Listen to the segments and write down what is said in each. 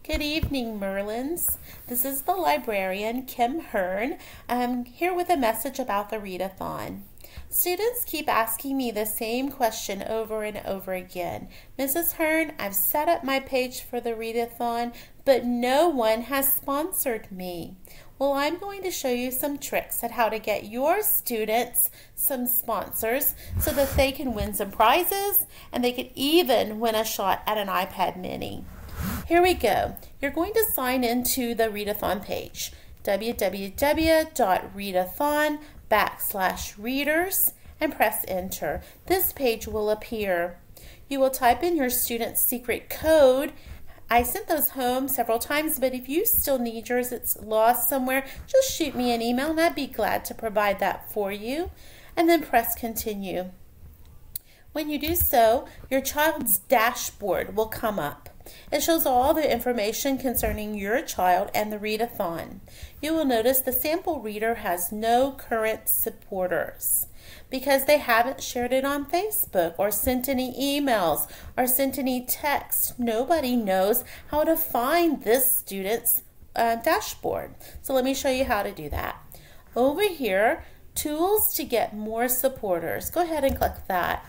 Good evening, Merlins. This is the librarian, Kim Hearn. I'm here with a message about the Read-A-Thon. Students keep asking me the same question over and over again. Mrs. Hearn, I've set up my page for the Read-A-Thon, but no one has sponsored me. Well, I'm going to show you some tricks at how to get your students some sponsors so that they can win some prizes and they could even win a shot at an iPad mini. Here we go. You're going to sign into the Read-A-Thon page, www.readathon.com/readers, and press enter. This page will appear. You will type in your student's secret code. I sent those home several times, but if you still need yours, it's lost somewhere, just shoot me an email and I'd be glad to provide that for you. And then press continue. When you do so, your child's dashboard will come up. It shows all the information concerning your child and the Read-A-Thon. You will notice the sample reader has no current supporters because they haven't shared it on Facebook or sent any emails or sent any texts. Nobody knows how to find this student's dashboard. So let me show you how to do that. Over here, tools to get more supporters. Go ahead and click that.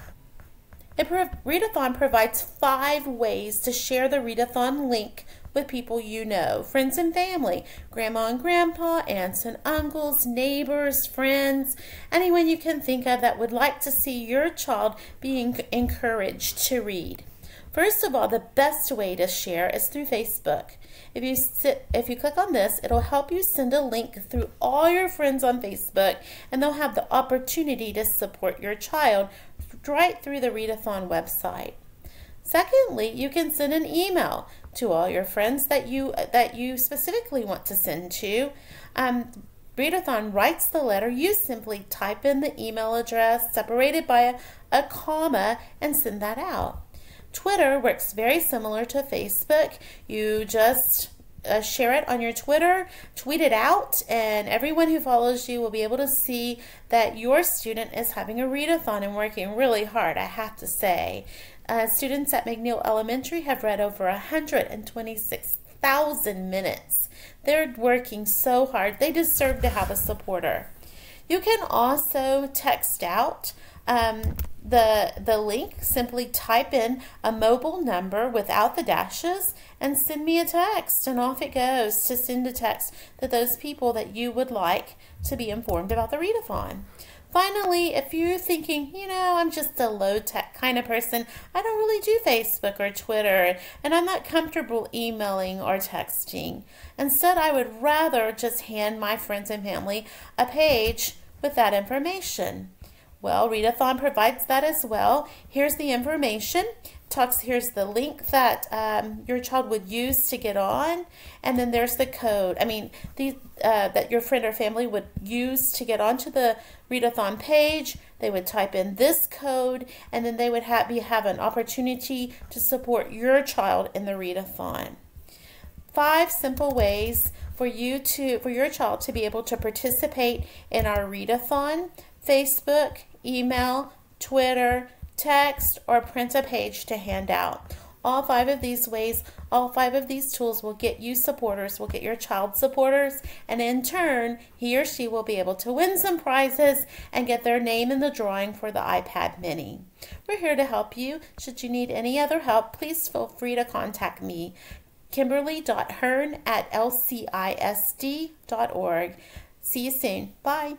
Read-A-Thon provides 5 ways to share the Read-A-Thon link with people you know, friends and family, grandma and grandpa, aunts and uncles, neighbors, friends, anyone you can think of that would like to see your child being encouraged to read. First of all, the best way to share is through Facebook. If you click on this, it'll help you send a link through all your friends on Facebook, and they'll have the opportunity to support your child right through the Read-A-Thon website. Secondly, you can send an email to all your friends that you specifically want to send to. Read-A-Thon writes the letter. You simply type in the email address separated by a comma and send that out. Twitter works very similar to Facebook. You just share it on your Twitter, tweet it out, and everyone who follows you will be able to see that your student is having a Read-A-Thon and working really hard, I have to say. Students at McNeil Elementary have read over 126,000 minutes. They're working so hard. They deserve to have a supporter. You can also text out the link. Simply type in a mobile number without the dashes and send me a text, and off it goes to send a text to those people that you would like to be informed about the Read-A-Thon. Finally, if you're thinking, I'm just a low-tech kind of person, I don't really do Facebook or Twitter, and I'm not comfortable emailing or texting. Instead, I would rather just hand my friends and family a page with that information. Well, Read-A-Thon provides that as well. Here's the information. Here's the link that your child would use to get on, and then there's the code. That your friend or family would use to get onto the Read-A-Thon page. They would type in this code, and then they would have an opportunity to support your child in the Read-A-Thon. 5 simple ways for your child to be able to participate in our Read-A-Thon: Facebook, email, Twitter, text, or print a page to hand out. All 5 of these ways, all 5 of these tools will get you supporters, will get your child supporters, and in turn, he or she will be able to win some prizes and get their name in the drawing for the iPad mini. We're here to help you. Should you need any other help, please feel free to contact me, Kimberly.Hearn@lcisd.org. See you soon. Bye.